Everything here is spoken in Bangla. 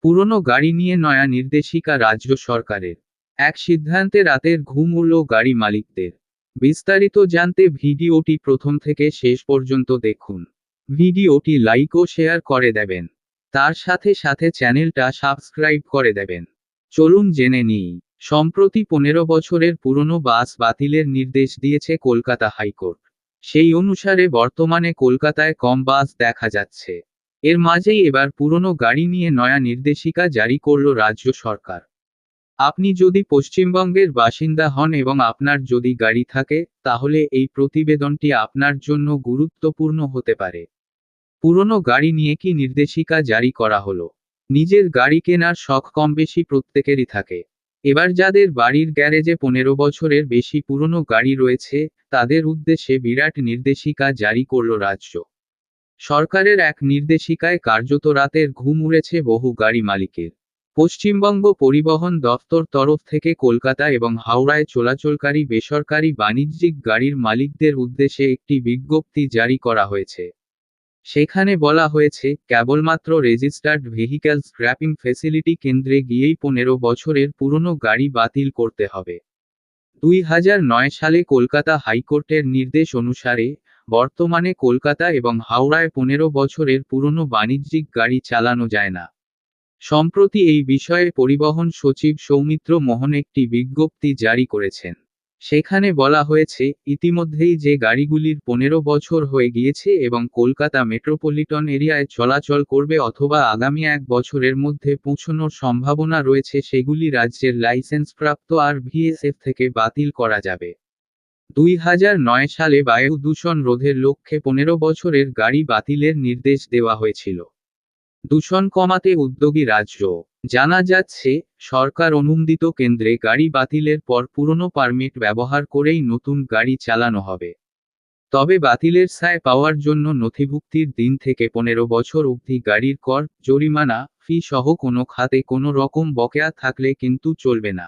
পুরনো গাড়ি নিয়ে নয়া নির্দেশিকা রাজ্য সরকারের। এক সিদ্ধান্তে রাতের ঘুম উড়ল গাড়ি মালিকদের। বিস্তারিত জানতে ভিডিওটি প্রথম থেকে শেষ পর্যন্ত দেখুন। ভিডিওটি লাইক ও শেয়ার করে দেবেন। তার সাথে সাথে চ্যানেলটা সাবস্ক্রাইব করে দেবেন। চলুন জেনে নিই। সম্প্রতি 15 বছরের পুরনো বাস বাতিলের নির্দেশ দিয়েছে কলকাতা হাইকোর্ট। সেই অনুসারে বর্তমানে কলকাতায় কম বাস দেখা যাচ্ছে। এর মাঝেই এবার পুরনো গাড়ি নিয়ে নয়া নির্দেশিকা জারি করল রাজ্য সরকার। আপনি যদি পশ্চিমবঙ্গের বাসিন্দা হন এবং আপনার যদি গাড়ি থাকে, তাহলে এই প্রতিবেদনটি আপনার জন্য গুরুত্বপূর্ণ হতে পারে। পুরনো গাড়ি নিয়ে কি নির্দেশিকা জারি করা হলো? নিজের গাড়ি কেনার শখ কমবেশি প্রত্যেকেরই থাকে। এবার যাদের বাড়ির গ্যারেজে 15 বছরের বেশি পুরনো গাড়ি রয়েছে, তাদের উদ্দেশ্যে বিরাট নির্দেশিকা জারি করল রাজ্য সরকারের। এক নির্দেশিকায় কার্যত রাতের ঘুম উড়েছে বহু গাড়ি মালিকের। পশ্চিমবঙ্গ পরিবহন দফতর তরফ থেকে কলকাতা এবং হাওড়ায় চলাচলকারী বেসরকারি বাণিজ্যিক গাড়ির মালিকদের উদ্দেশ্যে একটি বিজ্ঞপ্তি জারি করা হয়েছে। সেখানে বলা হয়েছে, কেবলমাত্র রেজিস্টার্ড ভেহিক্যাল স্ক্র্যাপিং ফেসিলিটি কেন্দ্রে গিয়েই 15 বছরের পুরনো গাড়ি বাতিল করতে হবে। 2009 সালে কলকাতা হাইকোর্টের নির্দেশ অনুসারে বর্তমানে কলকাতা এবং হাওড়ায় 15 বছরের পুরনো বাণিজ্যিক গাড়ি চালানো যায় না। সম্প্রতি এই বিষয়ে পরিবহন সচিব সৌমিত্র মোহন একটি বিজ্ঞপ্তি জারি করেছেন। সেখানে বলা হয়েছে, ইতিমধ্যেই যে গাড়িগুলির 15 বছর হয়ে গিয়েছে এবং কলকাতা মেট্রোপলিটন এরিয়ায় চলাচল করবে অথবা আগামী 1 বছরের মধ্যে পৌঁছানোর সম্ভাবনা রয়েছে, সেগুলি রাজ্যের লাইসেন্সপ্রাপ্ত RVSF থেকে বাতিল করা যাবে। 2009 সালে বায়ু দূষণ রোধের লক্ষ্যে 15 বছরের গাড়ি বাতিলের নির্দেশ দেওয়া হয়েছিল। দূষণ কমাতে উদ্যোগী রাজ্য। জানা যাচ্ছে, সরকার অনুমোদিত কেন্দ্রে গাড়ি বাতিলের পর পুরনো পারমিট ব্যবহার করেই নতুন গাড়ি চালানো হবে। তবে বাতিলের ছায় পাওয়ার জন্য নথিভুক্তির দিন থেকে 15 বছর অবধি গাড়ির কর, জরিমানা, ফি সহ কোনো খাতে কোনো রকম বকেয়া থাকলে কিন্তু চলবে না।